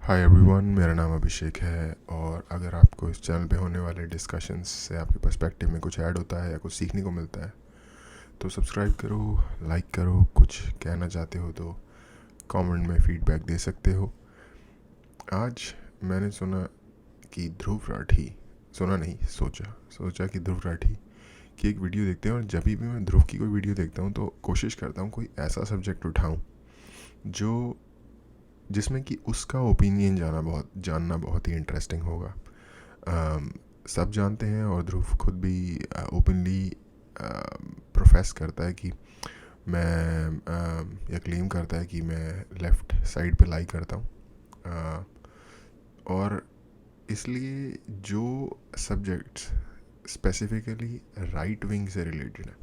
Hi everyone, मेरा नाम अभिषेक है। और अगर आपको इस चैनल पे होने वाले डिस्कशंस से आपके पर्सपेक्टिव में कुछ ऐड होता है या कुछ सीखने को मिलता है तो सब्सक्राइब करो, लाइक करो। कुछ कहना चाहते हो तो कमेंट में फीडबैक दे सकते हो। आज मैंने सुना कि ध्रुव राठी, सुना नहीं, सोचा कि ध्रुव राठी की एक वीडियो देखते हैं। और जब भी मैं ध्रुव की कोई वीडियो देखता हूँ तो कोशिश करता हूँ कोई ऐसा सब्जेक्ट उठाऊँ जो जिसमें कि उसका ओपिनियन जानना बहुत ही इंटरेस्टिंग होगा। सब जानते हैं और ध्रुव खुद भी ओपनली प्रोफेस करता है कि या क्लेम करता है कि मैं लेफ़्ट साइड पे लाई करता हूँ। और इसलिए जो सब्जेक्ट्स स्पेसिफिकली राइट विंग से रिलेटेड है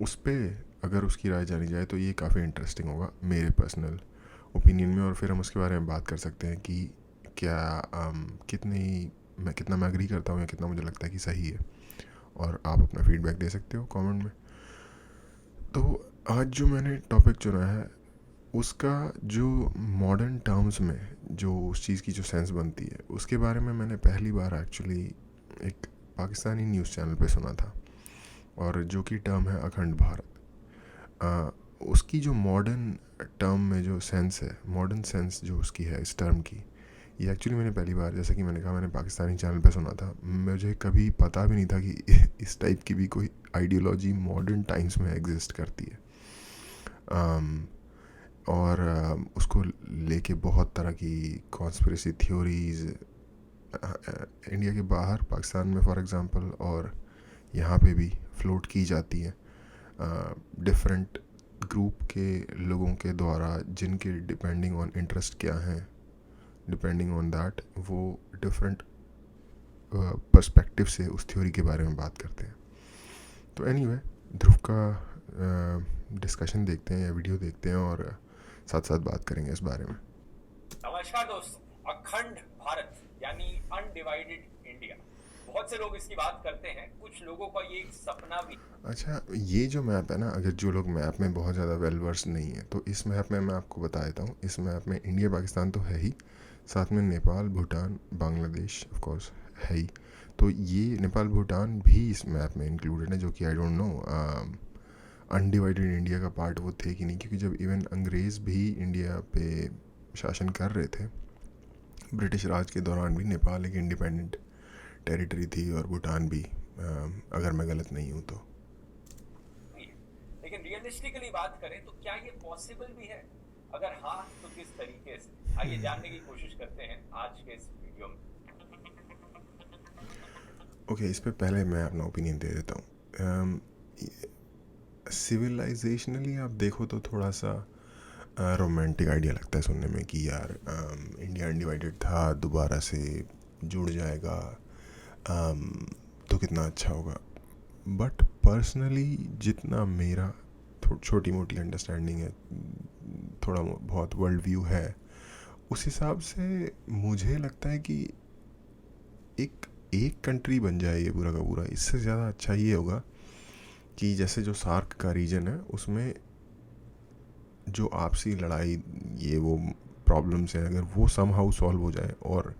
उस पर अगर उसकी राय जानी जाए तो ये काफ़ी इंटरेस्टिंग होगा मेरे पर्सनल ओपिनियन में। और फिर हम उसके बारे में बात कर सकते हैं कि क्या कितना मैं एग्री करता हूँ या कितना मुझे लगता है कि सही है। और आप अपना फीडबैक दे सकते हो कमेंट में। तो आज जो मैंने टॉपिक चुना है उसका जो मॉडर्न टर्म्स में जो उस चीज़ की जो सेंस बनती है उसके बारे में मैंने पहली बार एक्चुअली एक पाकिस्तानी न्यूज़ चैनल पे सुना था, और जो कि टर्म है अखंड भारत। उसकी जो मॉडर्न टर्म में जो सेंस है, मॉडर्न सेंस जो उसकी है इस टर्म की, ये एक्चुअली मैंने पहली बार, जैसा कि मैंने कहा, मैंने पाकिस्तानी चैनल पे सुना था। मुझे कभी पता भी नहीं था कि इस टाइप की भी कोई आइडियोलॉजी मॉडर्न टाइम्स में एग्जिस्ट करती है। और उसको लेके बहुत तरह की कॉन्स्पिरेसी थ्योरीज इंडिया के बाहर, पाकिस्तान में फॉर एग्ज़ाम्पल, और यहाँ पे भी फ्लोट की जाती है डिफरेंट ग्रुप के लोगों के द्वारा, जिनके डिपेंडिंग ऑन इंटरेस्ट क्या हैं, डिपेंडिंग ऑन दैट वो डिफरेंट पर्सपेक्टिव से उस थ्योरी के बारे में बात करते हैं। तो एनीवे, ध्रुव का डिस्कशन देखते हैं या वीडियो देखते हैं और साथ साथ बात करेंगे इस बारे में। नमस्कार दोस्तों, अखंड भारत यानी अनडिवाइडेड इंडिया, बहुत से लोग इसकी बात करते हैं। कुछ लोगों का ये एक सपना भी। अच्छा, ये जो मैप है ना, अगर जो लोग मैप में बहुत ज़्यादा वेल वर्स नहीं है तो इस मैप में मैं आपको बता देता हूँ। इस मैप में इंडिया पाकिस्तान तो है ही, साथ में नेपाल, भूटान, बांग्लादेश ऑफ कोर्स है ही। तो ये नेपाल, भूटान भी इस मैप में इंक्लूडेड है, जो कि I don't know undivided India का पार्ट वो थे कि नहीं, क्योंकि जब इवन अंग्रेज़ भी इंडिया पे शासन कर रहे थे ब्रिटिश राज के दौरान भी, नेपाल एक इंडिपेंडेंट टेरिटरी थी और भूटान भी, अगर मैं गलत नहीं हूँ तो। लेकिन रियलिस्टिकली बात करें तो क्या ये पॉसिबल भी है? अगर हाँ तो किस तरीके से, आइए जानने की कोशिश करते हैं आज के इस वीडियो में। ओके, इस पे पहले मैं अपना ओपिनियन दे देता हूँ। सिविलाइजेशनली आप देखो तो थोड़ा सा रोमांटिक आइडिया लगता है सुनने में कि यार इंडिया अनडिवाइडेड था, दोबारा से जुड़ जाएगा तो कितना अच्छा होगा। बट पर्सनली जितना मेरा छोटी मोटी अंडरस्टैंडिंग है, थोड़ा बहुत वर्ल्ड व्यू है, उस हिसाब से मुझे लगता है कि एक कंट्री बन जाए ये पूरा का पूरा। इससे ज़्यादा अच्छा ये होगा कि जैसे जो सार्क का रीजन है उसमें जो आपसी लड़ाई, ये वो प्रॉब्लम्स हैं, अगर वो समहाउ सॉल्व हो जाए और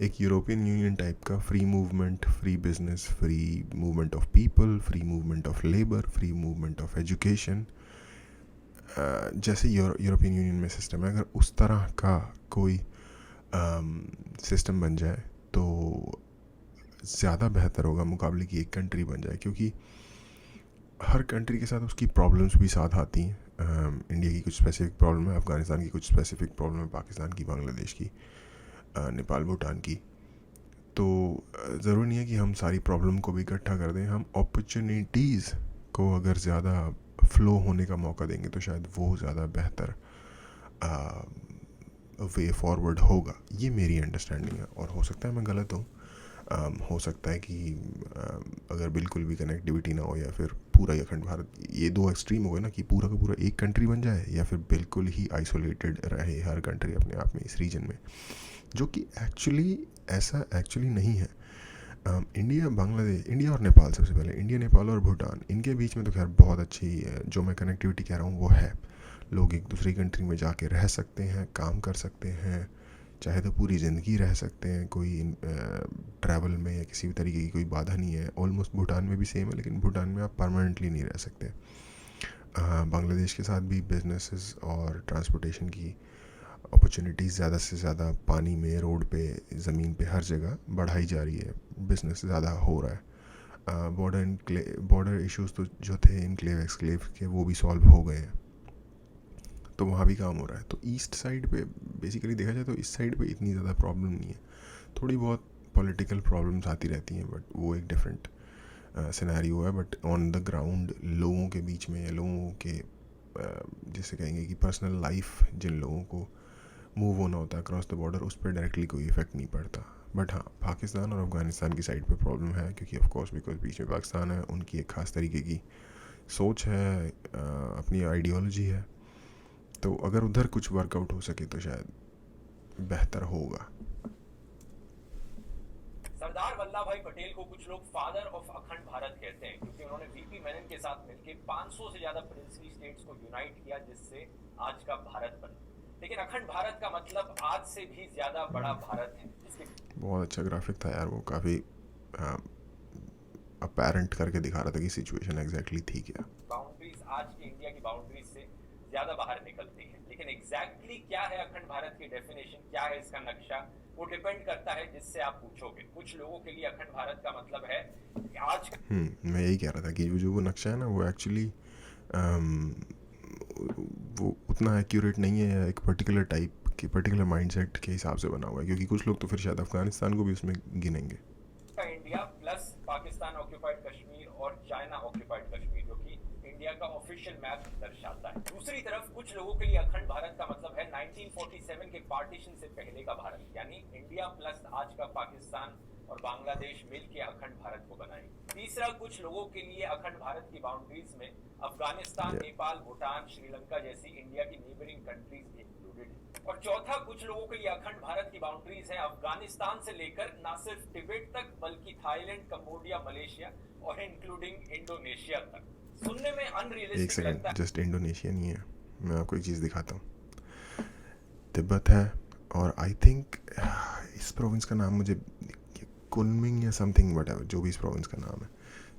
एक यूरोपियन यूनियन टाइप का free movement, free business, free movement of people, free movement of labour, free movement of education, जैसे यूरोपियन यूनियन में सिस्टम है, अगर उस तरह का कोई सिस्टम बन जाए तो ज़्यादा बेहतर होगा मुकाबले की एक कंट्री बन जाए। क्योंकि हर कंट्री के साथ उसकी प्रॉब्लम्स भी साथ आती हैं। इंडिया की कुछ स्पेसिफिक प्रॉब्लम है, अफ़गानिस्तान की कुछ स्पेसिफिक प्रॉब्लम है, पाकिस्तान की, बांग्लादेश की, नेपाल, भूटान की। तो ज़रूरी नहीं है कि हम सारी प्रॉब्लम को भी इकट्ठा कर दें। हम अपॉर्चुनिटीज़ को अगर ज़्यादा फ़्लो होने का मौका देंगे तो शायद वो ज़्यादा बेहतर वे फॉरवर्ड होगा। ये मेरी अंडरस्टैंडिंग है, और हो सकता है मैं गलत हूँ। हो सकता है कि अगर बिल्कुल भी कनेक्टिविटी ना हो, या फिर पूरा ही अखंड भारत, ये दो एक्सट्रीम हो गए ना, कि पूरा का पूरा एक कंट्री बन जाए या फिर बिल्कुल ही आइसोलेटेड रहे हर कंट्री अपने आप में इस रीजन में, जो कि ऐसा एक्चुअली नहीं है। इंडिया, बांग्लादेश, इंडिया और नेपाल, सबसे पहले इंडिया, नेपाल और भूटान, इनके बीच में तो खैर बहुत अच्छी जो मैं कनेक्टिविटी कह रहा हूँ वो है। लोग एक दूसरी कंट्री में जाके रह सकते हैं, काम कर सकते हैं, चाहे तो पूरी ज़िंदगी रह सकते हैं, कोई ट्रैवल में या किसी भी तरीके की कोई बाधा नहीं है। ऑलमोस्ट भूटान में भी सेम है, लेकिन भूटान में आप परमानेंटली नहीं रह सकते। बांग्लादेश के साथ भी बिजनेसेस और ट्रांसपोर्टेशन की अपॉर्चुनिटीज़ ज़्यादा से ज़्यादा पानी में, रोड पे, ज़मीन पे, हर जगह बढ़ाई जा रही है, बिज़नेस ज़्यादा हो रहा है। बॉर्डर इश्यूज़ तो जो थे इनक्लेव एक्सक्लेव के, वो भी सॉल्व हो गए हैं, तो वहाँ भी काम हो रहा है। तो ईस्ट साइड पे बेसिकली देखा जाए तो इस साइड पे इतनी ज़्यादा प्रॉब्लम नहीं है। थोड़ी बहुत पॉलिटिकल प्रॉब्लम्स आती रहती हैं, बट वो एक डिफरेंट सिनेरियो है। बट ऑन द ग्राउंड लोगों के बीच में, लोगों के जिसे कहेंगे कि पर्सनल लाइफ, जिन लोगों को मूव होना होता है अक्रॉस द बॉर्डर, उस पर डायरेक्टली कोई इफेक्ट नहीं पड़ता। बट हाँ, पाकिस्तान और अफ़गानिस्तान की साइड पे प्रॉब्लम है, क्योंकि ऑफ कोर्स बिकॉज बीच में पाकिस्तान है, उनकी एक ख़ास तरीके की सोच है, अपनी आइडियोलॉजी है। तो अगर उधर कुछ वर्कआउट हो सके तो शायद बेहतर होगा। सरदार वल्लभ भाई पटेल को कुछ लोग फादर ऑफ अखंड भारत कहते हैं, क्योंकि उन्होंने वीपी मेनन के साथ मिलकर 500 से ज्यादा प्रिंसली स्टेट्स को यूनाइट किया, जिससे आज का भारत बना। लेकिन अखंड भारत का मतलब आज से भी ज्यादा बड़ा भारत है, जिसके बहुत अच्छा ग्राफिक था यार, वो काफ़ी अपैरेंट करके दिखा रहा था कि सिचुएशन एग्जैक्टली थी क्या। बाउंड्रीज आज की इंडिया की बाउंड्रीज से ज्यादा बाहर निकलती है। लेकिन एग्जैक्टली क्या है अखंड भारत की डेफिनेशन, क्या है इसका नक्शा, वो डिपेंड करता है जिससे आप पूछोगे। कुछ लोगों के लिए अखंड भारत का मतलब है आज मैं यही कह रहा था कि जो वो नक्शा है ना, वो एक्चुअली वो उतना एक्यूरेट नहीं है, या एक पर्टिकुलर टाइप के, पर्टिकुलर माइंडसेट के हिसाब से बना हुआ है, क्योंकि कुछ लोग तो फिर शायद अफगानिस्तान को भी उसमें गिनेंगे। का India plus Pakistan occupied Kashmir और चाइना ऑक्यूपाइड कश्मीर, जो कि इंडिया का ऑफिशियल मैप दर्शाता है। दूसरी तरफ कुछ लोगों के लिए अखंड भारत का मतलब है 1947 के पार्टीशन से पहले का भारत, यानी इंडिया प्लस आज का पाकिस्तान और बांग्लादेश मिलकर अखंड भारत को बनाएंगे। तीसरा, कुछ लोगों के लिए अखंड भारत की बाउंड्रीज में अफगानिस्तान, नेपाल, भूटान, श्रीलंका जैसी इंडिया की नेबरिंग कंट्रीज इंक्लूडेड है। और चौथा, कुछ लोगों के लिए अखंड भारत की बाउंड्रीज है अफगानिस्तान से लेकर ना सिर्फ तिब्बत तक, बल्कि थाईलैंड, कंबोडिया, मलेशिया और इंक्लूडिंग इंडोनेशिया तक। सुनने में एक अनरियलिस्टिक लगता सेकंड, जस्ट इंडोनेशिया नहीं है, मैं आपको एक चीज़ दिखाता हूँ। तिब्बत है, और आई थिंक इस प्रोविंस का नाम मुझे कुनमिंग या समथिंग, व्हाटएवर, जो भी इस प्रोविंस का नाम है,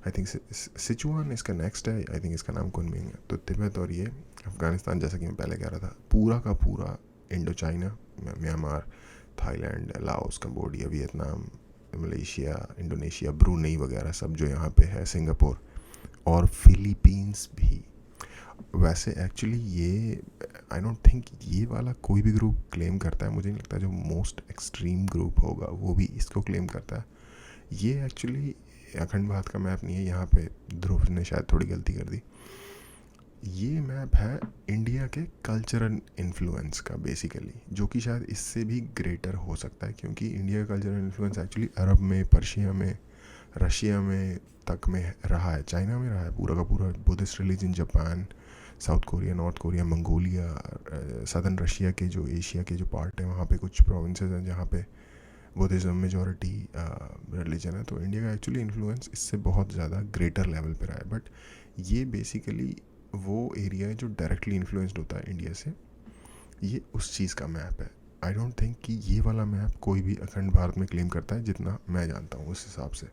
आई थिंक सिचुआन इसका नेक्स्ट है, आई थिंक इसका नाम कुनमिंग है। तो तिब्बत और ये अफ़गानिस्तान, जैसा कि मैं पहले कह रहा था, पूरा का पूरा Indo China, Myanmar, Thailand, Laos, Cambodia, Vietnam, Malaysia, Indonesia, Brunei वगैरह सब जो यहाँ पे है, सिंगापुर और फिलीपींस भी। वैसे एक्चुअली ये आई डोंट थिंक ये वाला कोई भी ग्रुप क्लेम करता है, मुझे नहीं लगता जो मोस्ट एक्सट्रीम ग्रुप होगा वो भी इसको क्लेम करता है। ये एक्चुअली अखंड भारत का मैप नहीं है, यहाँ पे ध्रुव ने शायद थोड़ी गलती कर दी। ये मैप है इंडिया के कल्चरल इन्फ्लुएंस का बेसिकली, जो कि शायद इससे भी ग्रेटर हो सकता है, क्योंकि इंडिया का कल्चरल इन्फ्लुएंस एक्चुअली अरब में, पर्शिया में, रशिया में तक में रहा है, चाइना में रहा है, पूरा का पूरा Buddhist religion, Japan, south Korea, north Korea, Mongolia, southern Russia के जो एशिया के जो पार्ट है, वहाँ पे कुछ प्रोविंसेस हैं जहाँ पे बुद्धिज़्म मेजॉरिटी रिलीजन है। तो इंडिया का एक्चुअली इन्फ्लुएंस इससे बहुत ज़्यादा ग्रेटर लेवल पे रहा है। बट ये बेसिकली वो एरिया है जो डायरेक्टली इन्फ्लुएंस्ड होता है इंडिया से, ये उस चीज़ का मैप है। आई डोंट थिंक कि ये वाला मैप कोई भी अखंड भारत में क्लेम करता है, जितना मैं जानता हूँ उस हिसाब से।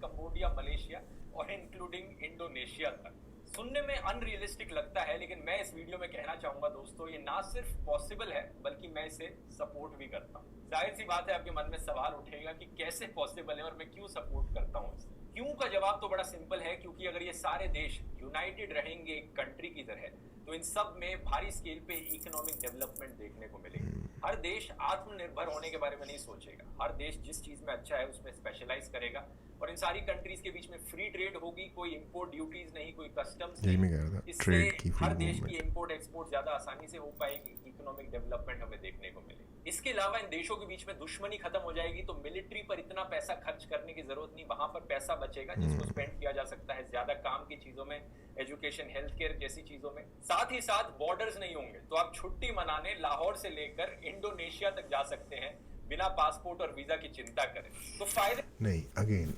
कंबोडिया, मलेशिया और इंक्लूडिंग इंडोनेशिया तक। सुनने में अनरियलिस्टिक लगता है, लेकिन मैं इस वीडियो में कहना चाहूंगा दोस्तों, ये ना सिर्फ पॉसिबल है बल्कि मैं इसे सपोर्ट भी करता हूँ। जाहिर सी बात है आपके मन में सवाल उठेगा कि कैसे पॉसिबल है और मैं क्यों सपोर्ट करता हूँ इसे। क्यों का जवाब तो बड़ा सिंपल है, क्योंकि अगर ये सारे देश यूनाइटेड रहेंगे एक कंट्री की तरह, तो इन सब में भारी स्केल पे इकोनॉमिक डेवलपमेंट देखने को मिलेगी। हर देश आत्मनिर्भर होने के बारे में नहीं सोचेगा, हर देश जिस चीज में अच्छा है उसमें स्पेशलाइज करेगा, और इन सारी कंट्रीज के बीच में फ्री ट्रेड होगी, कोई इंपोर्ट ड्यूटीज नहीं, कोई कस्टम्स नहीं। इससे हर देश की इंपोर्ट एक्सपोर्ट ज्यादा आसानी से हो पाएगी, इकोनॉमिक डेवलपमेंट हमें देखने को मिलेगी। इसके अलावा इन देशों के बीच में दुश्मनी खत्म हो जाएगी, तो मिलिट्री पर इतना पैसा खर्च करने की जरूरत नहीं, वहां पर पैसा बचेगा जिसको स्पेंड किया जा सकता है ज्यादा काम की चीजों में, एजुकेशन, हेल्थ केयर जैसी चीजों में। साथ ही साथ बॉर्डर्स नहीं होंगे, तो आप छुट्टी मनाने लाहौर से लेकर इंडोनेशिया तक जा सकते हैं बिना पासपोर्ट और वीजा की चिंता करें। तो फायदे नहीं, अगेन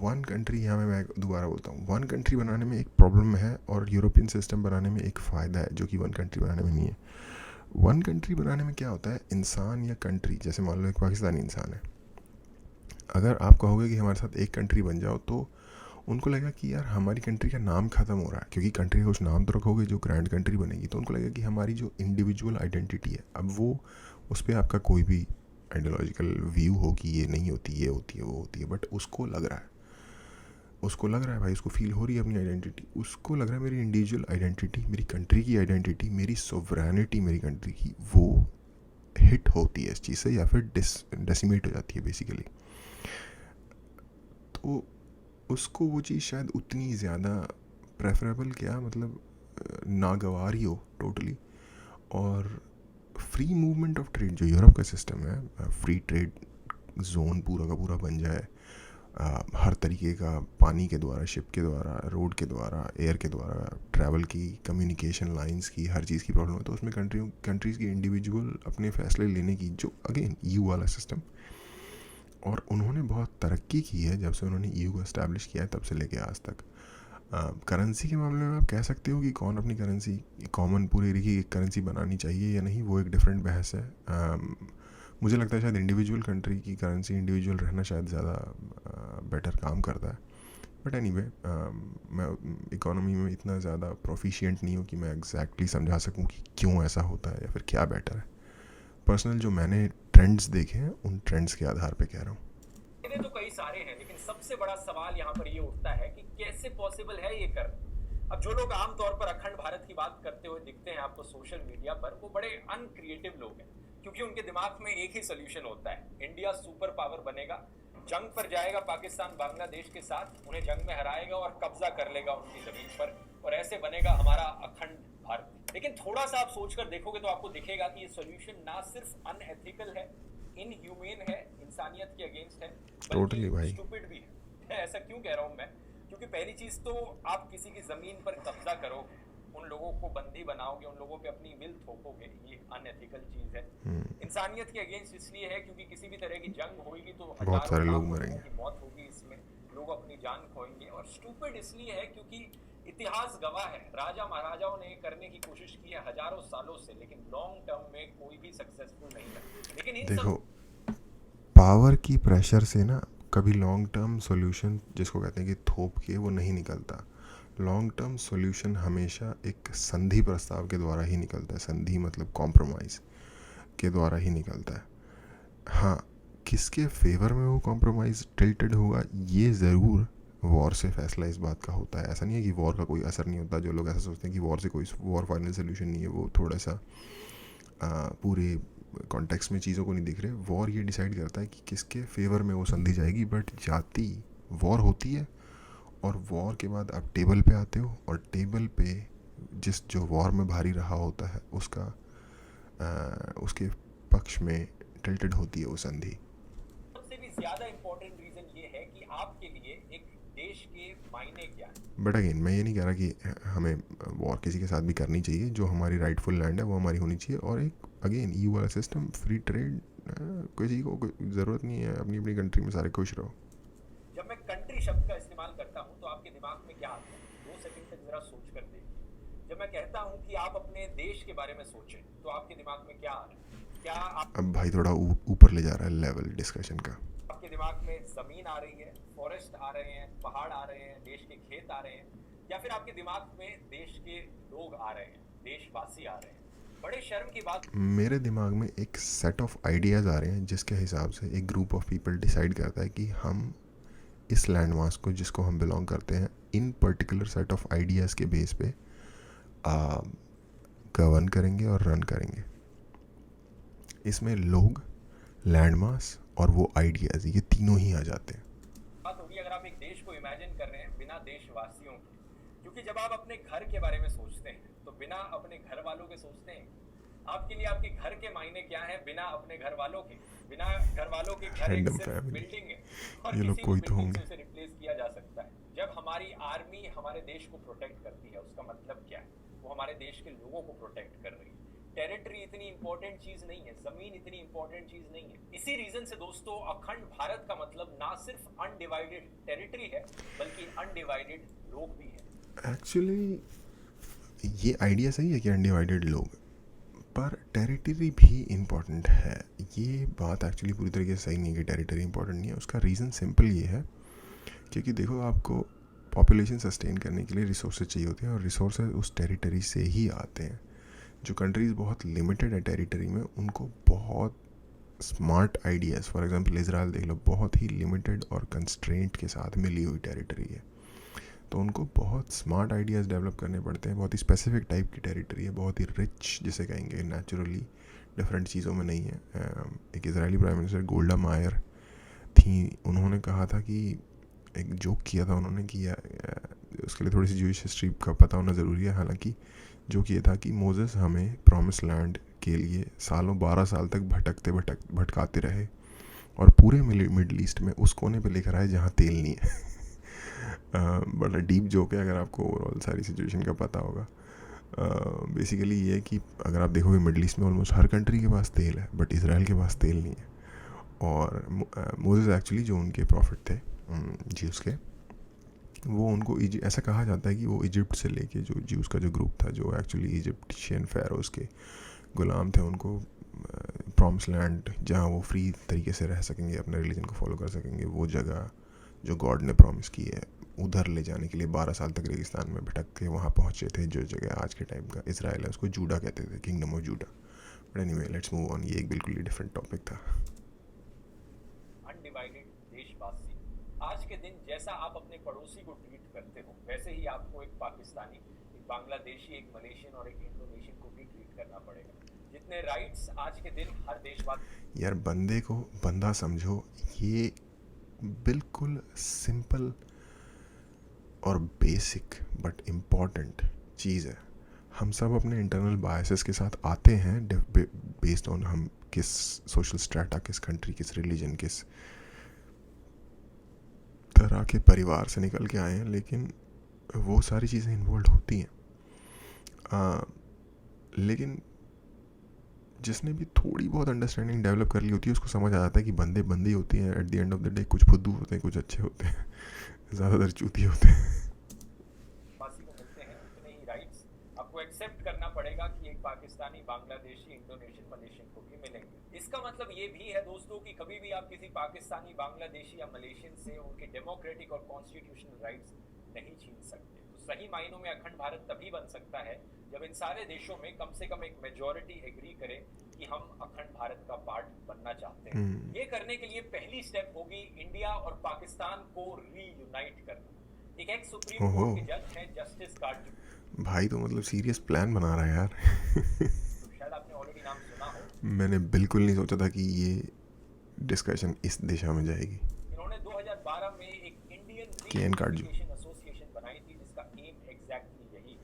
वन कंट्री, यहाँ मैं दोबारा बोलता हूँ, वन कंट्री बनाने में एक प्रॉब्लम है और यूरोपियन सिस्टम बनाने में एक फ़ायदा है, जो कि वन कंट्री बनाने में नहीं है। वन कंट्री बनाने में क्या होता है, इंसान या कंट्री, जैसे मान लो एक पाकिस्तानी इंसान है, अगर आप कहोगे कि हमारे साथ एक कंट्री बन जाओ, तो उनको लगेगा कि यार हमारी कंट्री का नाम ख़त्म हो रहा है, क्योंकि कंट्री का कुछ नाम तो रखोगे जो ग्रैंड कंट्री बनेगी, तो उनको लगेगा कि हमारी जो इंडिविजुअल आइडेंटिटी है, अब वो उस पर आपका कोई भी आइडियोलॉजिकल व्यू हो कि ये नहीं होती, ये होती है, वो होती है, बट उसको लग रहा है भाई, उसको फील हो रही है अपनी आइडेंटिटी, उसको लग रहा है मेरी इंडिविजुअल आइडेंटिटी, मेरी कंट्री की आइडेंटिटी, मेरी सोवरेनिटी मेरी कंट्री की, वो हिट होती है इस चीज़ से, या फिर डेसिमेट हो जाती है बेसिकली। तो उसको वो चीज़ शायद उतनी ज़्यादा प्रेफरेबल, क्या मतलब नागवार ही हो टोटली। और फ्री मूवमेंट ऑफ ट्रेड जो यूरोप का सिस्टम है, फ्री ट्रेड जोन पूरा का पूरा बन जाए, हर तरीके का पानी के द्वारा, शिप के द्वारा, रोड के द्वारा, एयर के द्वारा ट्रैवल की, कम्युनिकेशन लाइंस की, हर चीज़ की प्रॉब्लम है, तो उसमें कंट्रीज़ की इंडिविजुअल अपने फैसले लेने की, जो अगेन ईयू वाला सिस्टम, और उन्होंने बहुत तरक्की की है जब से उन्होंने ईयू को इस्टेब्लिश किया है, तब से लेके आज तक। करेंसी के मामले में आप कह सकते हो कि कौन अपनी करेंसी कॉमन पूरे एरिया की करेंसी बनानी चाहिए या नहीं, वो एक डिफरेंट बहस है। मुझे लगता है शायद इंडिविजुअल कंट्री की करेंसी इंडिविजुअल रहना शायद ज़्यादा बेटर काम करता है, बट एनीवे मैं इकोनॉमी में इतना ज़्यादा प्रोफिशिएंट नहीं हूँ कि मैं एग्जैक्टली समझा सकूँ कि क्यों ऐसा होता है या फिर क्या बेटर है। पर्सनल जो मैंने ट्रेंड्स देखे हैं, उन ट्रेंड्स के आधार पे कह रहा हूँ। तो कई सारे हैं, लेकिन सबसे बड़ा सवाल यहाँ पर ये उठता है कि कैसे पॉसिबल है ये करना। अब जो लोग आमतौर पर अखंड भारत की बात करते हुए दिखते हैं आपको सोशल मीडिया पर, वो बड़े अनक्रिएटिव लोग हैं, क्योंकि उनके दिमाग में एक ही सोल्यूशन होता है, इंडिया सुपर पावर बनेगा, जंग पर जाएगा पाकिस्तान बांग्लादेश के साथ, उन्हें जंग में हराएगा और कब्जा कर लेगा उनकी जमीन पर, और ऐसे बनेगा हमारा अखंड भारत। लेकिन थोड़ा सा आप सोचकर देखोगे तो आपको दिखेगा कि ये सोल्यूशन ना सिर्फ अनएथिकल है, इनह्यूमेन है, इंसानियत के अगेंस्ट है, Totally भाई। स्टूपिड भी है। ऐसा क्यों कह रहा हूं मैं? क्योंकि पहली चीज तो आप किसी की जमीन पर कब्जा करोगे, उन लोगों को बंदी बनाओगे, उन लोगों पे अपनी विल थोपोगे, ये अनएथिकल चीज है। इंसानियत के अगेंस्ट इसलिए है क्योंकि किसी भी तरह की जंग होगी तो बहुत सारे लोग लाखों मरेंगे। लोगों की मौत होगी, इसमें लोग अपनी जान खोएंगे। और स्टूपिड इसलिए है क्योंकि इतिहास गवाह है, राजा महाराजाओं ने करने की कोशिश की है हजारों सालों से, लेकिन लॉन्ग टर्म में कोई भी सक्सेसफुल नहीं है। लेकिन इन देखो, पावर की प्रेशर से ना कभी लॉन्ग टर्म सॉल्यूशन, जिसको कहते हैं कि थोप के, वो नहीं निकलता। लॉन्ग टर्म सॉल्यूशन हमेशा एक संधि प्रस्ताव के द्वारा ही निकलता है। संधि मतलब कॉम्प्रोमाइज़ के द्वारा ही निकलता है। हाँ, किसके फेवर में वो कॉम्प्रोमाइज़ टिल्टेड होगा, ये ज़रूर वॉर से फैसला इस बात का होता है। ऐसा नहीं है कि वॉर का कोई असर नहीं होता। जो लोग ऐसा सोचते हैं कि वॉर से कोई वॉर फाइनल सोल्यूशन नहीं है, वो थोड़ा सा पूरे कॉन्टेक्स्ट में चीज़ों को नहीं दिख रहे। वॉर ये डिसाइड करता है कि किसके फेवर में वो संधि जाएगी, बट जाती वॉर होती है, और वॉर के बाद आप टेबल पे आते हो, और टेबल पे जिस जो वॉर में भारी रहा होता है उसका उसके पक्ष में टिल्टेड होती है वो संधि। सबसे भी ज्यादा इंपॉर्टेंट रीजन ये है कि आपके लिए एक देश के मायने क्या है। बट अगेन मैं ये नहीं कह रहा कि हमें वॉर किसी के साथ भी करनी चाहिए। जो हमारी राइटफुल लैंड है वो हमारी होनी चाहिए। और एक अगेन ईयू वाला सिस्टम, फ्री ट्रेड, किसी को ज़रूरत नहीं है, अपनी अपनी कंट्री में सारे खुश रहो। जब मैं कंट्री शब्द का इस्तेमाल करता हूँ तो आपके दिमाग में क्या आता है? 2 सेकंड तक जरा सोच कर देखिए। जब मैं कहता हूँ कि आप अपने देश के बारे में सोचें तो आपके दिमाग में क्या आ रहा है? क्या आप अब भाई थोड़ा ऊपर ले जा रहा है लेवल डिस्कशन का। आपके दिमाग में जमीन आ रही है, फॉरेस्ट आ रहे हैं, पहाड़ आ रहे हैं, देश के खेत आ रहे हैं, या फिर आपके दिमाग में देश के लोग आ रहे हैं, देशवासी आ रहे हैं? बड़े शर्म की बात, मेरे दिमाग में एक सेट ऑफ आइडियाज़ आ रहे हैं जिसके हिसाब से एक ग्रुप ऑफ पीपल डिसाइड करता है कि हम इस लैंड मास को, जिसको हम बिलोंग करते हैं, इन पर्टिकुलर सेट ऑफ आइडियाज़ के बेस पे गवर्न करेंगे और रन करेंगे। इसमें लोग, लैंड मास और वो आइडियाज़, ये तीनों ही आ जाते हैं। बात होगी अगर आप एक देश को इमेजिन कर रहे हैं बिना देशवासियों के, क्योंकि जब आप अपने घर के बारे में सोचते हैं तो बिना अपने घर वालों के सोचते हैं। आपके लिए आपके घर के मायने क्या है बिना अपने घर वालों के? बिना घर वालों के घर एक सिर्फ बिल्डिंग है, और ये लोग किसी कोई भी तो बिल्डिंग होंगे। से उसे रिप्लेस किया जा सकता है। जब हमारी आर्मी हमारे देश को प्रोटेक्ट करती है, उसका मतलब क्या है? वो हमारे देश के लोगों को प्रोटेक्ट कर रही है। टेरिटरी इतनी इंपॉर्टेंट चीज नहीं है, जमीन इतनी इंपॉर्टेंट चीज नहीं है। इसी रीजन से दोस्तों, अखंड भारत का मतलब ना सिर्फ अनडिवाइडेड टेरिटरी है, बल्कि अनडिवाइडेड लोग भी है। एक्चुअली ये आइडिया सही है कि अनडिवाइडेड लोग, पर टेरिटरी भी इम्पॉर्टेंट है। ये बात एक्चुअली पूरी तरीके से सही नहीं है कि टेरिटरी इम्पॉर्टेंट नहीं है। उसका रीज़न सिंपल ये है क्योंकि देखो, आपको पॉपुलेशन सस्टेन करने के लिए रिसोर्सेज चाहिए होते हैं और रिसोर्सेज उस टेरिटरी से ही आते हैं। जो कंट्रीज़ बहुत लिमिटेड है टेरिटरी में, उनको बहुत smart ideas, for example Israel देख लो, बहुत ही लिमिटेड और कंस्ट्रेंट के साथ मिली हुई टेरिटरी है, तो उनको बहुत स्मार्ट आइडियाज़ डेवलप करने पड़ते हैं। बहुत ही स्पेसिफिक टाइप की टेरिटरी है, बहुत ही रिच जिसे कहेंगे, नेचुरली डिफरेंट चीज़ों में नहीं है। एक इजरायली प्राइम मिनिस्टर गोल्डा मायर थी, उन्होंने कहा था कि, एक जोक किया था उन्होंने कि उसके लिए थोड़ी सी जूइश हिस्ट्री का पता होना ज़रूरी है। हालांकि जो किया था कि मोजेस हमें प्रॉमिस लैंड के लिए सालों 12 साल तक भटकाते रहे और पूरे मिडिल ईस्ट में उस कोने पे लिख रहा है जहाँ तेल नहीं है। बड़ा डीप जोक है अगर आपको ओवरऑल सारी सिचुएशन का पता होगा। बेसिकली ये है कि अगर आप देखोगे मिडिल ईस्ट में ऑलमोस्ट हर कंट्री के पास तेल है, बट इसराइल के पास तेल नहीं है। और मोजेस एक्चुअली जो उनके प्रॉफिट थे ज्यूस के, वो उनको ऐसा कहा जाता है कि वो इजिप्ट से लेके जो ज्यूस का जो ग्रुप था, जो एक्चुअली इजिप्शियन फेरोज के गुलाम थे, उनको प्रॉमिस लैंड जहाँ वो फ्री तरीके से रह सकेंगे, अपने रिलीजन को फॉलो कर सकेंगे, वो जगह जो गॉड ने प्रॉमिस की है, उधर ले जाने के लिए 12 साल तक रेगिस्तान में भटक के वहाँ पहुँचे थे। जो जगह आज के टाइम का इसराइल है, उसको जूडा कहते थे, kingdom of JUDA. But anyway, let's move on. ये एक बिल्कुल ही डिफरेंट टॉपिक था। अनडिवाइडेड देशवासी, आज के दिन जैसा आप अपने पड़ोसी को ट्रीट करते हो, वैसे ही आपको एक पाकिस्तानी, एक बांग्लादेशी, एक मलेशियन और एक इंडोनेशियन को भी ट्रीट करना पड़ेगा। जितने राइट्स आज के दिन हर देशवासी, यार बंदे को बंदा समझो, ये बिल्कुल सिंपल और बेसिक बट इम्पॉर्टेंट चीज़ है। हम सब अपने इंटरनल बायसेस के साथ आते हैं, बेस्ड ऑन हम किस सोशल स्ट्रेटा, किस कंट्री, किस रिलीजन, किस तरह के परिवार से निकल के आए हैं, लेकिन वो सारी चीज़ें इन्वॉल्व होती हैं। लेकिन जिसने भी थोड़ी बहुत अंडरस्टैंडिंग डेवलप कर ली होती है, उसको समझ आ जाता है कि बंदे बंदे ही होती हैं। At the end of the day कुछ फुद्दू होते हैं, कुछ अच्छे होते हैं, ज़्यादातर चूतिए होते हैं। को मिलते हैं उतने ही राइट्स आपको एक्सेप्ट करना पड़ेगा कि एक पाकिस्तानी, बांग्लादेशी, इंडोनेशियन, मलेशियन को भी मिलेंगे। इसका मतलब ये भी है दोस्तों कि कभी भी आप किसी पाकिस्तानी, बांग्लादेशी या मलेशियन से उनके डेमोक्रेटिक और कॉन्स्टिट्यूशनल राइट्स नहीं छीन सकते। तो सही मायनों में अखंड भारत तभी बन सकता है जब इन सारे देशों में कम से कम एक मेजॉरिटी एग्री करे कि हम अखंड भारत का पार्ट बनना चाहते हैं। ये करने के लिए पहली स्टेप होगी इंडिया और पाकिस्तान को रीयूनाइट करना। एक एक्स सुप्रीम कोर्ट के जज हैं जस्टिस काटजू। भाई तो मतलब सीरियस प्लान बना रहा है यार। तो शायद आपने ऑलरेडी नाम सुना हो। मैंने बिल्कुल नहीं सोचा था कि ये डिस्कशन इस दिशा में जाएगी। इन्होंने 2012 में एक इंडियन केएन काटजू एसोसिएशन बनाई थी जिसका एम एग्जैक्टली यही।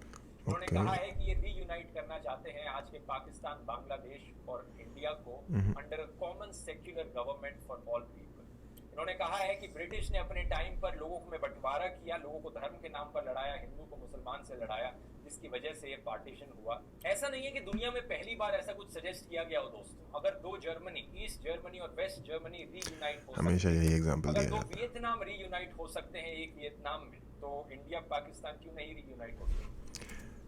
उन्होंने कहा है कि ये रीयूनाइट करना चाहते हैं आज के पाकिस्तान, बांग्लादेश और इंडिया को under a common secular government for all people. उन्होंने कहा है कि ब्रिटिश ने अपने टाइम पर लोगों में बंटवारा किया, लोगों को धर्म के नाम पर लड़ाया, हिंदू को मुसलमान से लड़ाया, जिसकी वजह से ये पार्टीशन हुआ। ऐसा नहीं है कि दुनिया में पहली बार ऐसा कुछ सजेस्ट किया गया हो दोस्तों। अगर दो जर्मनी, ईस्ट जर्मनी और वेस्ट जर्मनी रीयूनाइट हो, हमेशा यही एग्जांपल दिया जाता है। अगर दो वियतनाम रीयूनाइट हो सकते हैं एक वियतनाम में, तो इंडिया पाकिस्तान क्यों नहीं रीयूनाइट हो सकते?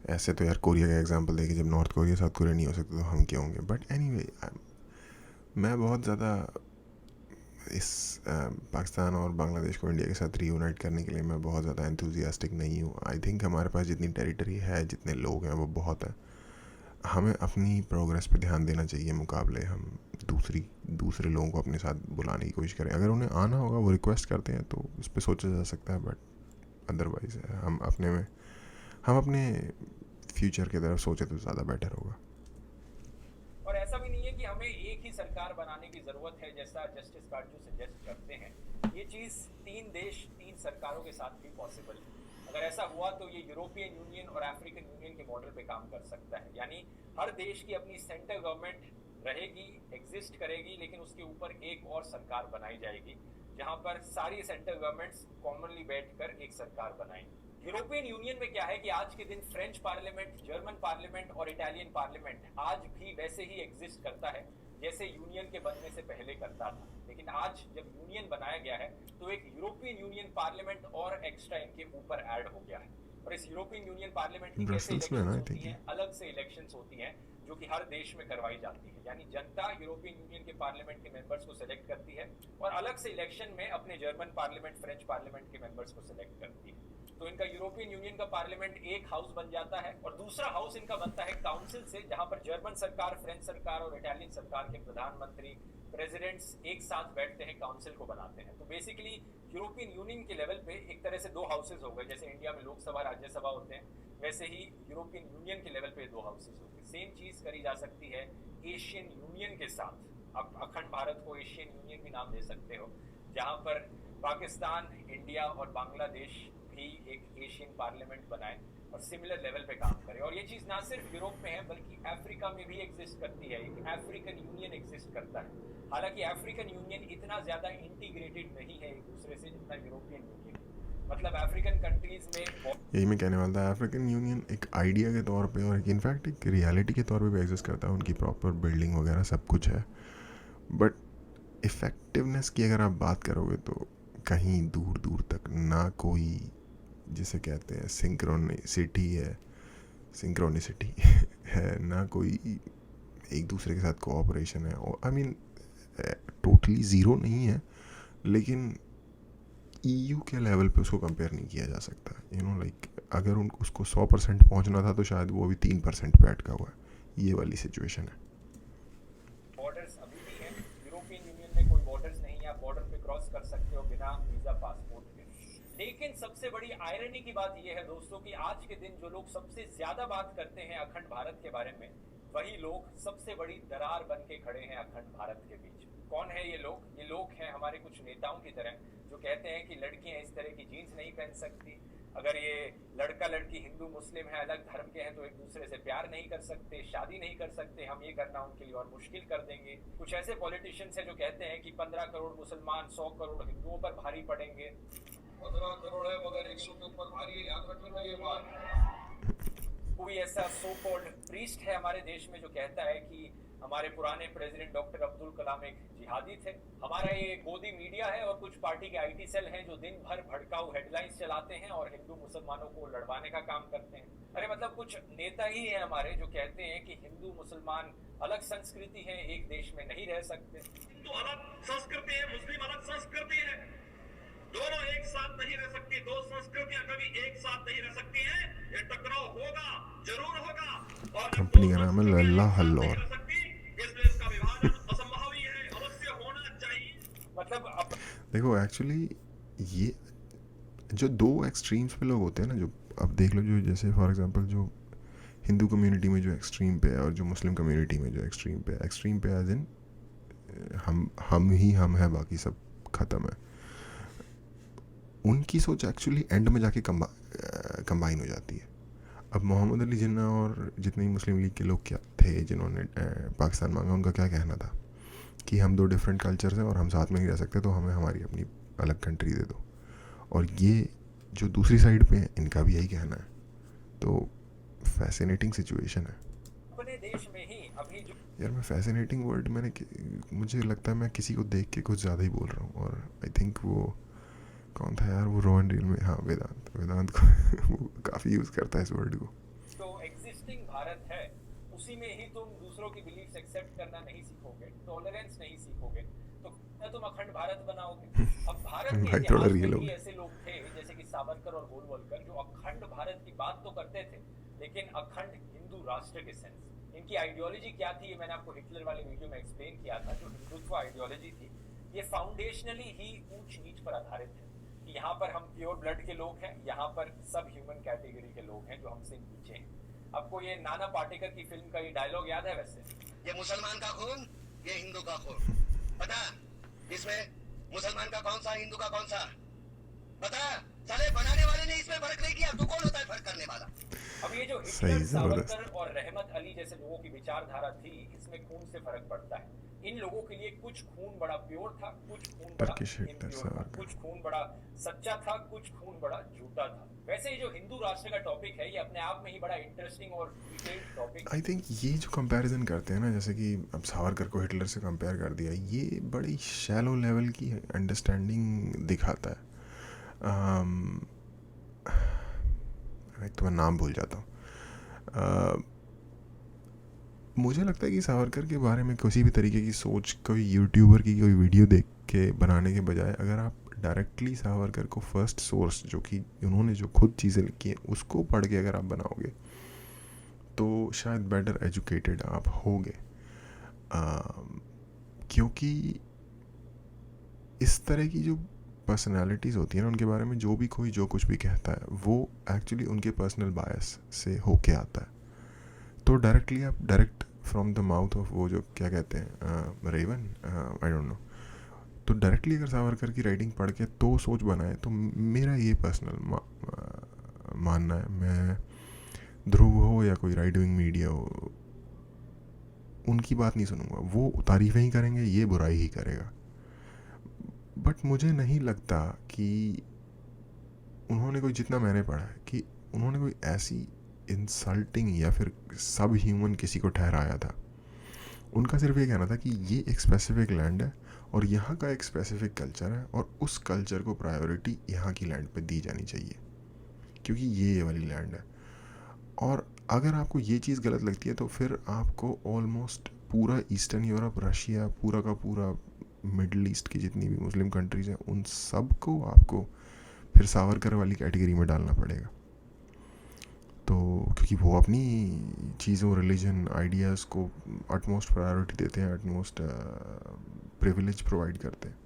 ऐसे तो यार कोरिया का एग्जांपल देखे, जब नॉर्थ कोरिया साउथ कोरिया नहीं हो सकते तो हम क्या होंगे। बट एनीवे, मैं बहुत ज़्यादा इस पाकिस्तान और बांग्लादेश को इंडिया के साथ रीयूनाइट करने के लिए मैं बहुत ज़्यादा एंथुजियास्टिक नहीं हूँ। आई थिंक हमारे पास जितनी टेरिटरी है, जितने लोग हैं, वो बहुत है। हमें अपनी प्रोग्रेस पे ध्यान देना चाहिए, मुकाबले हम दूसरे लोगों को अपने साथ बुलाने की कोशिश करें। अगर उन्हें आना होगा, वो रिक्वेस्ट करते हैं तो उस पर सोचा जा सकता है। बट अदरवाइज़ हम अपने फ्यूचर की तरफ सोचे तो ज़्यादा बेटर होगा। और ऐसा भी नहीं है कि हमें एक ही सरकार बनाने की जरूरत है, जैसा जस्टिस काटजू सजेस्ट करते हैं। ये चीज 3 देश 3 सरकारों के साथ भी पॉसिबल है। अगर ऐसा हुआ तो ये यूरोपियन यूनियन और अफ्रीकन यूनियन के मॉडल पे काम कर सकता है। यानी हर देश की अपनी सेंट्रल गवर्नमेंट रहेगी, एग्जिस्ट करेगी, लेकिन उसके ऊपर एक और सरकार बनाई जाएगी जहां पर सारी सेंट्रल गवर्नमेंट्स कॉमनली बैठकर एक सरकार बनाएंगी। यूरोपियन यूनियन में क्या है कि आज के दिन फ्रेंच पार्लियामेंट, जर्मन पार्लियामेंट और इटालियन पार्लियामेंट आज भी वैसे ही एग्जिस्ट करता है जैसे यूनियन के बनने से पहले करता था। लेकिन आज जब यूनियन बनाया गया है तो एक यूरोपियन यूनियन पार्लियामेंट और एक्स्ट्रा इनके ऊपर ऐड हो गया है। और इस यूरोपियन यूनियन पार्लियामेंट की कैसे इलेक्शंस होती हैं, अलग से इलेक्शंस होती हैं जो कि हर देश में करवाई जाती है, यानी जनता यूरोपियन यूनियन के पार्लियामेंट के मेंबर्स को सिलेक्ट करती है और अलग से इलेक्शन में अपने जर्मन पार्लियामेंट, फ्रेंच पार्लियामेंट के मेंबर्स को सिलेक्ट करती है। तो इनका यूरोपियन यूनियन का पार्लियामेंट एक हाउस बन जाता है और दूसरा हाउस इनका बनता है काउंसिल से, जहां पर जर्मन सरकार, फ्रेंच सरकार और इटालियन सरकार के प्रधानमंत्री, प्रेसिडेंट्स एक साथ बैठते हैं, काउंसिल को बनाते हैं। तो बेसिकली यूरोपियन यूनियन के लेवल पे एक तरह से दो हाउसेज हो गए, जैसे इंडिया में लोकसभा राज्यसभा होते हैं, वैसे ही यूरोपियन यूनियन के लेवल पे दो हाउसेज होते हैं। सेम चीज करी जा सकती है एशियन यूनियन के साथ। आप अखंड भारत को एशियन यूनियन भी नाम दे सकते हो, जहां पर पाकिस्तान, इंडिया और बांग्लादेश भी एक एशियन पार्लियामेंट बनाए और सिमिलर लेवल पे काम करे। और ये चीज ना सिर्फ यूरोप में है बल्कि अफ्रीका में भी एग्जिस्ट करती है, एक अफ्रीकन यूनियन एग्जिस्ट करता है। हालांकि अफ्रीकन यूनियन इतना ज्यादा इंटीग्रेटेड नहीं है एक दूसरे से जितना यूरोपियन यूनियन, मतलब अफ्रीकन कंट्रीज में। यही मैं कहने वाला था, अफ्रीकन यूनियन एक आइडिया के तौर पे और इनफैक्ट एक रियलिटी के तौर पे भी एग्जिस्ट करता है, उनकी प्रॉपर बिल्डिंग वगैरह सब कुछ है, बट इफ़ेक्टिवनेस की अगर आप बात करोगे तो कहीं दूर दूर तक ना कोई, जिसे कहते हैं सिंक्रोनिसिटी है, ना कोई एक दूसरे के साथ कोऑपरेशन है। और आई मीन टोटली ज़ीरो नहीं है, लेकिन EU के लेवल पे उसको कंपेयर नहीं किया जा सकता। लाइक अगर उसको 100% पहुंचना था तो शायद वो अभी 3% पे अटका हुआ है। ये वाली सिचुएशन है। बॉर्डर्स अभी भी हैं, यूरोपियन यूनियन में कोई बॉर्डर्स नहीं है, आप बॉर्डर पे क्रॉस कर सकते हो बिना वीजा पासपोर्ट के। लेकिन सबसे बड़ी आयरनी की बात यह है दोस्तों कि आज के दिन जो लोग सबसे ज्यादा बात करते हैं अखंड भारत के बारे में, वही लोग सबसे बड़ी दरार बन के खड़े हैं अखंड भारत के बीच। कौन है ये लोग? ये लोग हैं हमारे कुछ नेताओं की तरह, जो कहते हैं कि लड़कियां इस तरह की जीन्स नहीं पहन सकती, अगर ये लड़का लड़की हिंदू मुस्लिम है, अलग धर्म के हैं, तो एक दूसरे से प्यार नहीं कर सकते, शादी नहीं कर सकते, हम ये करना उनके लिए और मुश्किल कर देंगे। कुछ ऐसे पॉलिटिशियंस हैं जो कहते हैं कि 15 करोड़ मुसलमान 100 करोड़ हिंदुओं पर भारी पड़ेंगे। 15 करोड़ है मगर 100 के ऊपर भारी है, याद रखना ये बात। कोई ऐसा सो कॉल्ड प्रीस्ट है हमारे देश में जो कहता है कि हमारे पुराने प्रेसिडेंट डॉक्टर अब्दुल कलाम एक जिहादी थे। हमारा ये गोदी मीडिया है और कुछ पार्टी के IT सेल हैं जो दिन भर भड़काऊ हेडलाइंस चलाते हैं और हिंदू मुसलमानों को लड़वाने का काम करते हैं। अरे मतलब कुछ नेता ही हैं हमारे जो कहते हैं कि हिंदू मुसलमान अलग संस्कृति है, एक देश में नहीं रह सकते। हिंदू अलग संस्कृति है, मुस्लिम अलग संस्कृति है, दोनों एक साथ नहीं रह सकती, दो संस्कृतियां कभी एक साथ नहीं रह सकती हैं, ये टकराव होगा, जरूर होगा। और कंपनी का नाम है लल्ला हल्लौर। इसलिए इसका विभाजन असंभव ही है, अवश्य होना चाहिए। मतलब देखो एक्चुअली ये जो दो एक्सट्रीम्स पे लोग होते हैं ना, जो अब देख लो, जो जैसे फॉर एग्जांपल जो हिंदू कम्युनिटी में जो एक्सट्रीम पे है और जो मुस्लिम कम्युनिटी में जो एक्सट्रीम पे एज इन हम है, बाकी सब ख़त्म है। उनकी सोच एक्चुअली एंड में जाके कंबाइन हो जाती है। अब मोहम्मद अली जिन्ना और जितने ही मुस्लिम लीग के लोग क्या थे जिन्होंने पाकिस्तान मांगा, उनका क्या कहना था कि हम दो डिफरेंट कल्चर्स हैं और हम साथ में नहीं रह सकते, तो हमें हमारी अपनी अलग कंट्री दे दो। और ये जो दूसरी साइड पे है, इनका भी यही कहना है। तो फैसिनेटिंग सिचुएशन है। अपने देश में ही अभी जो यार मैं फैसिनेटिंग वर्ड मुझे लगता है मैं किसी को देख के कुछ ज़्यादा ही बोल रहा हूँ। और आई थिंक वो कौन था यार, वो रॉ एंड रील में, हाँ वेदांत को वो काफ़ी यूज़ करता है इस वर्ड को। तो एग्जिस्टिंग भारत है, उसी में ही तुम दूसरों की बिलीफ्स एक्सेप्ट करना नहीं सीखोगे, टॉलरेंस नहीं सीखोगे, तो तुम अखंड भारत बनाओगे। अब भारत के इतिहास में भी ऐसे लोग थे जैसे कि सावरकर और गोलवलकर, जो अखंड भारत की बात तो करते थे लेकिन अखंड हिंदू राष्ट्र के सेंस। इनकी आइडियोलॉजी क्या थी, ये मैंने आपको हिटलर वाले वीडियो में एक्सप्लेन किया था। जो हिंदुत्व आइडियोलॉजी थी, ये फाउंडेशनली ही ऊंच नीच पर आधारित है। यहाँ पर हम प्योर ब्लड के लोग हैं, यहाँ पर सब ह्यूमन कैटेगरी के लोग हैं जो हमसे नीचे हैं। आपको ये नाना पाटेकर की फिल्म का ये डायलॉग याद है? वैसे ये मुसलमान का खून, ये हिंदू का खून, पता इसमें मुसलमान का कौन सा, हिंदू का कौन सा, पता? साले बनाने वाले ने इसमें फर्क नहीं किया, तो कौन होता है फर्क करने वाला? अब ये जो हिटलर, सावरकर और रहमत अली जैसे लोगों की विचारधारा थी, इसमें खून से फर्क पड़ता है। इन लोगों के लिए कुछ खून बड़ा प्योर था, कुछ खून बड़ा इम्प्योर था, कुछ खून बड़ा सच्चा था, कुछ खून बड़ा झूठा था। वैसे ये जो हिंदू राष्ट्र का टॉपिक है, ये अपने आप में ही बड़ा इंटरेस्टिंग और डिटेल्ड टॉपिक। आई थिंक ये जो कंपैरिजन करते हैं ना, जैसे कि अब सावरकर को हिटलर से कंपेयर कर दिया, ये बड़ी शैलो लेवल की अंडरस्टैंडिंग दिखाता है। एक तो मैं नाम भूल जाता हूँ। मुझे लगता है कि सावरकर के बारे में किसी भी तरीके की सोच कोई यूट्यूबर की कोई वीडियो देख के बनाने के बजाय अगर आप डायरेक्टली सावरकर को फर्स्ट सोर्स जो कि उन्होंने जो खुद चीज़ें लिखी हैं उसको पढ़ के अगर आप बनाओगे तो शायद बेटर एजुकेटेड आप होगे, क्योंकि इस तरह की जो पर्सनालिटीज़ होती हैं ना उनके बारे में जो भी कोई जो कुछ भी कहता है वो एक्चुअली उनके पर्सनल बायस से होके आता है। तो डायरेक्टली आप direct from the mouth of वो जो क्या कहते हैं रेवन, आई डोंट नो, तो डायरेक्टली अगर सावरकर की राइटिंग पढ़ के तो सोच बनाए तो मेरा ये पर्सनल मानना है। मैं ध्रुव हो या कोई राइट विंग मीडिया हो उनकी बात नहीं सुनूंगा, वो तारीफ़ें ही करेंगे, ये बुराई ही करेगा। बट मुझे नहीं लगता कि उन्होंने कोई, जितना मैंने पढ़ा है, कि उन्होंने कोई ऐसी इंसल्टिंग या फिर सब ह्यूमन किसी को ठहराया था। उनका सिर्फ ये कहना था कि ये एक स्पेसिफिक लैंड है और यहाँ का एक स्पेसिफिक कल्चर है और उस कल्चर को प्रायोरिटी यहाँ की लैंड पे दी जानी चाहिए क्योंकि ये वाली लैंड है। और अगर आपको ये चीज़ गलत लगती है तो फिर आपको ऑलमोस्ट पूरा ईस्टर्न यूरोप, रशिया, पूरा का पूरा मिडल ईस्ट की जितनी भी मुस्लिम कंट्रीज़ हैं उन सब को आपको फिर सावरकर वाली कैटेगरी में डालना पड़ेगा। तो क्योंकि वो अपनी चीज़ों, रिलीजन, आइडियाज़ को अटमोस्ट प्रायोरिटी देते हैं, अटमोस्ट प्रिविलेज प्रोवाइड करते हैं।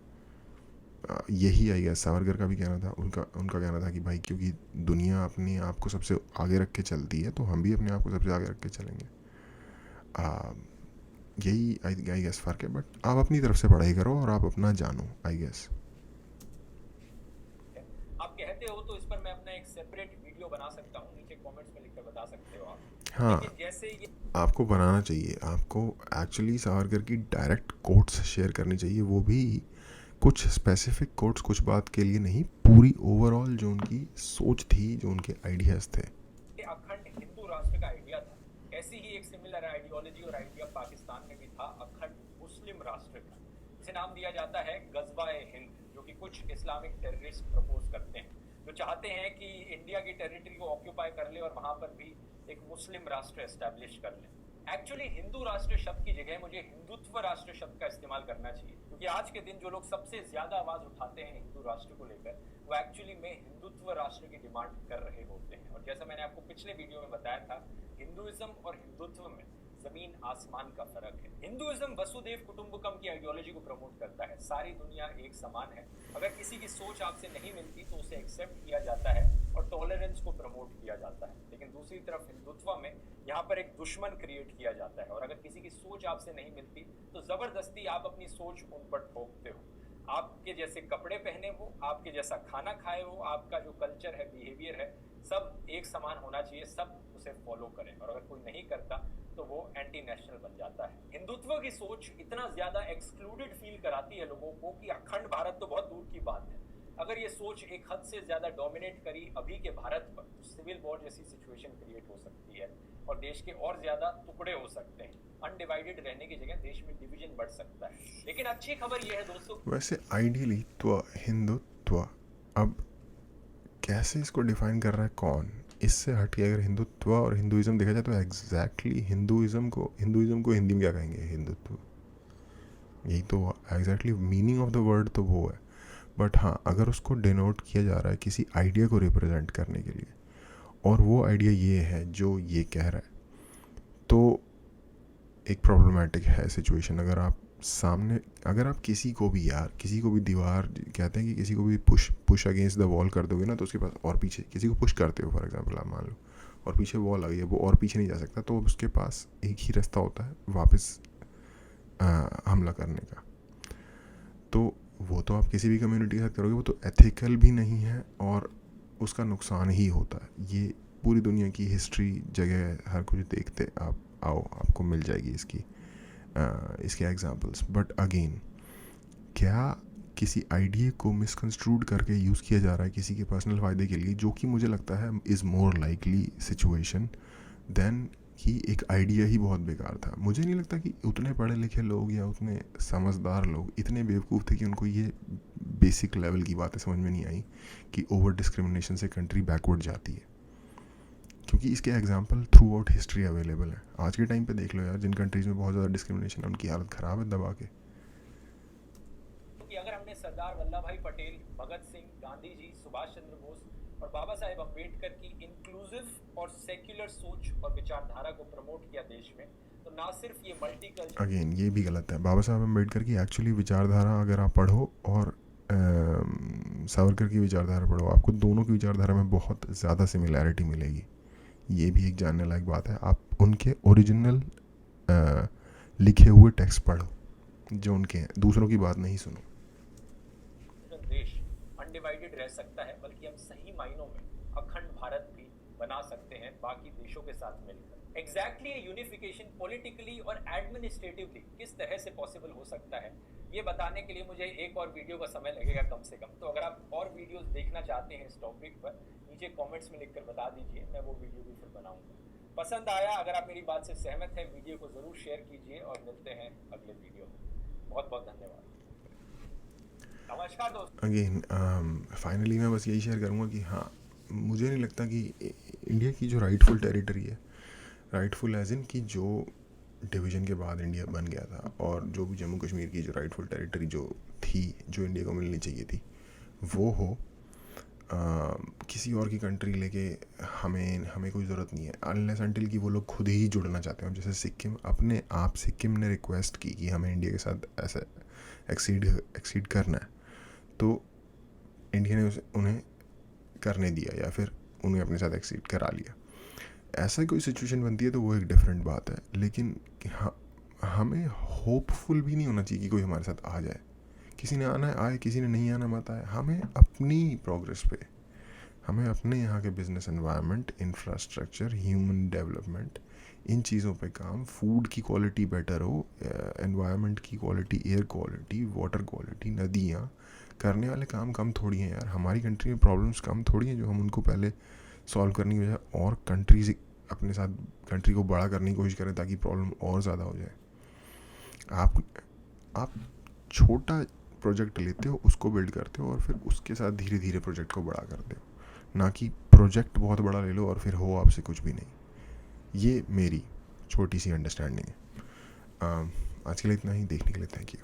यही आई गेस सावरकर का भी कहना था, उनका कहना था कि भाई क्योंकि दुनिया अपने आप को सबसे आगे रख के चलती है तो हम भी अपने आप को सबसे आगे रख के चलेंगे। यही आई गेस फ़र्क है। बट आप अपनी तरफ से पढ़ाई करो और आप अपना जानो, आई गेस। आप कहते हो तो इस पर मैं अपना एक सेपरेट वीडियो बना सकता हूँ, नीचे कमेंट्स में लिखकर बता सकते हो आप। हाँ, लेकिन जैसे ये आपको बनाना चाहिए, आपको एक्चुअली सावरकर की डायरेक्ट कोट्स शेयर करनी चाहिए, वो भी कुछ स्पेसिफिक कोट्स, कुछ बात के लिए नहीं, पूरी ओवरऑल जो उनकी सोच थी, जो उनके आइडियाज़ थे। अखंड हिंदू राष्ट्र का आइडिया था, ऐसी ही एक सिमिलर आइडियोलॉजी और आइडिया पाकिस्तान में भी था अखंड मुस्लिम राष्ट्र का। इसे नाम दिया जाता है गज़वा-ए-हिंद, जो कि कुछ इस्लामिक टेररिस्ट प्रपोज करते हैं, जो चाहते हैं कि इंडिया की टेरिटरी को ऑक्यूपाई कर ले और वहां पर भी एक मुस्लिम राष्ट्र एस्टैब्लिश कर ले। एक्चुअली हिंदू राष्ट्र शब्द की जगह मुझे हिंदुत्व राष्ट्र शब्द का इस्तेमाल करना चाहिए, क्योंकि आज के दिन जो लोग सबसे ज्यादा आवाज उठाते हैं हिंदू राष्ट्र को लेकर वो एक्चुअली में हिंदुत्व राष्ट्र की डिमांड कर रहे होते हैं। और जैसा मैंने आपको पिछले वीडियो में बताया था, हिंदुइज्म और हिंदुत्व में जमीन आसमान का फर्क है। हिंदुइज्म वसुदेव कुटुंबकम की आइडियोलॉजी को प्रमोट करता है, सारी दुनिया एक समान है, अगर किसी की सोच आपसे नहीं मिलती तो उसे एक्सेप्ट किया जाता है और टॉलरेंस को प्रमोट किया जाता है। लेकिन दूसरी तरफ हिंदुत्व में यहाँ पर एक दुश्मन क्रिएट किया जाता है और अगर किसी की सोच आपसे नहीं मिलती तो जबरदस्ती आप अपनी सोच उन पर थोपते हो। आपके जैसे कपड़े पहने वो, आपके जैसा खाना खाए वो, आपका जो कल्चर है, बिहेवियर है, सब एक समान होना चाहिए, सब उसे फॉलो करें। और अगर कोई नहीं करता तो वो एंटी नेशनल बन जाता है। हिंदुत्व की सोच इतना ज्यादा एक्सक्लूडेड फील कराती है लोगों को कि अखंड भारत तो बहुत दूर की बात है। अगर ये सोच एक हद से ज्यादा डोमिनेट करी अभी के भारत पर तो सिविल वॉर जैसी सिचुएशन क्रिएट हो सकती है और देश के और ज्यादा टुकड़े हो सकते हैं। अनडिवाइडेड रहने की जगह देश में डिवीजन बढ़ सकता है। लेकिन अच्छी खबर यह है दोस्तों, वैसे आइडियली तो हिंदुत्व, अब कैसे इसको डिफाइन कर रहा है कौन, इससे हट के अगर हिंदुत्व और हिंदुइज्म देखा जाए तो एग्जैक्टली हिंदुइज्म को हिंदी में क्या कहेंगे, हिंदुत्व, यही तो exactly meaning of the word तो वो है। बट हाँ, अगर उसको डिनोट किया जा रहा है किसी आइडिया को रिप्रेजेंट करने के लिए और वो आइडिया ये है जो ये कह रहा है, तो एक प्रॉब्लमेटिक है सिचुएशन। अगर आप सामने, अगर आप किसी को भी दीवार कहते हैं कि किसी को भी पुश अगेंस्ट द वॉल कर दोगे ना तो उसके पास और पीछे, किसी को पुश करते हो फॉर एग्जांपल आप मान लो और पीछे वॉल आ गई है, वो और पीछे नहीं जा सकता, तो उसके पास एक ही रास्ता होता है वापस हमला करने का। तो वो तो आप किसी भी कम्युनिटी के साथ करोगे, वो तो एथिकल भी नहीं है और उसका नुकसान ही होता है। ये पूरी दुनिया की हिस्ट्री, जगह, हर कुछ देखते आप आओ, आपको मिल जाएगी इसके एग्जांपल्स। बट अगेन, क्या किसी आइडिया को मिसकंस्ट्रूड करके यूज़ किया जा रहा है किसी के पर्सनल फ़ायदे के लिए, जो कि मुझे लगता है is more likely situation than कि एक आइडिया ही बहुत बेकार था। मुझे नहीं लगता कि उतने पढ़े लिखे लोग या उतने समझदार लोग इतने बेवकूफ़ थे कि उनको ये बेसिक लेवल की बातें समझ में नहीं आई कि ओवर डिस्क्रिमिनेशन से कंट्री बैकवर्ड जाती है। क्योंकि इसके example through out history available है। आज के टाइम पे देख लो यार, जिन कंट्रीज़ में बहुत ज़्यादा डिस्क्रिमिनेशन है उनकी हालत ख़राब है दबा के। कि अगर हमने सरदार वल्लभ भाई पटेल, भगत सिंह, गांधी जी, सुभाष चंद्र बोस और बाबा साहेब अम्बेडकर की इंक्लूसिव और सेक्युलर सोच और विचारधारा को प्रमोट किया देश में, तो ना सिर्फ ये मल्टीकल्चरल, अगेन ये भी गलत है। बाबा साहब अम्बेडकर की एक्चुअली विचारधारा अगर आप पढ़ो और सावरकर की विचारधारा पढ़ो, आपको दोनों की विचारधारा में बहुत ज़्यादा सिमिलैरिटी मिलेगी। ये भी एक जानने लायक बात है। आप उनके ओरिजिनल लिखे हुए टेक्स्ट पढ़ो जो उनके हैं, दूसरों की बात नहीं सुनो। देश अनडिवाइडेड रह सकता है, बल्कि हम सही मायनों में अखंड भारत भी बना सकते हैं बाकी देशों के साथ मिलकर। एग्जैक्टली ये यूनिफिकेशन पॉलिटिकली और एडमिनिस्ट्रेटिवली किस तरह से पॉसिबल हो सकता है, ये बताने के लिए मुझे एक और वीडियो का समय लगेगा कम से कम। तो अगर आप और वीडियोस देखना चाहते हैं इस टॉपिक पर, नीचे कमेंट्स में लिखकर बता दीजिए, मैं वो वीडियो भी फिर बनाऊंगा। पसंद आया, अगर आप मेरी बात से सहमत हैं, वीडियो को ज़रूर शेयर कीजिए और मिलते हैं अगले वीडियो में। बहुत बहुत धन्यवाद। नमस्कार दोस्तों। अगेन फाइनली मैं बस यही शेयर करूँगा कि हाँ, मुझे नहीं लगता कि इंडिया की जो राइटफुल टेरिटरी है, राइटफुल एज इन कि जो डिवीज़न के बाद इंडिया बन गया था, और जो भी जम्मू कश्मीर की जो राइटफुल टेरिटरी जो थी, जो इंडिया को मिलनी चाहिए थी, वो हो। किसी और की कंट्री लेके हमें कोई ज़रूरत नहीं है, अनलेस अनटिल कि वो लोग खुद ही जुड़ना चाहते हैं। जैसे सिक्किम, अपने आप सिक्किम ने रिक्वेस्ट की कि हमें इंडिया के साथ ऐसे एक्सीड करना है, तो इंडिया ने उन्हें करने दिया या फिर उन्हें अपने साथ एक्सीड करा लिया। ऐसा कोई सिचुएशन बनती है तो वो एक डिफरेंट बात है, लेकिन हमें होपफुल भी नहीं होना चाहिए कि कोई हमारे साथ आ जाए। किसी ने आना है आए, किसी ने नहीं आना मत आए। हमें अपनी प्रोग्रेस पे, हमें अपने यहाँ के business environment, infrastructure, human development, इन चीज़ों पे काम, फूड की क्वालिटी बेटर हो, एनवायरनमेंट की quality, air quality, water quality, नदियाँ, करने वाले काम कम थोड़ी हैं यार। हमारी कंट्री में प्रॉब्लम्स कम थोड़ी हैं जो हम उनको पहले सॉल्व करने की बजाय और कंट्रीज अपने साथ कंट्री को बड़ा करने की कोशिश करें ताकि प्रॉब्लम और ज़्यादा हो जाए। आप छोटा प्रोजेक्ट लेते हो, उसको बिल्ड करते हो और फिर उसके साथ धीरे धीरे प्रोजेक्ट को बड़ा करते हो, ना कि प्रोजेक्ट बहुत बड़ा ले लो और फिर हो आपसे कुछ भी नहीं। ये मेरी छोटी सी अंडरस्टैंडिंग है। आज के लिए इतना ही। देखने के लिए थैंक यू।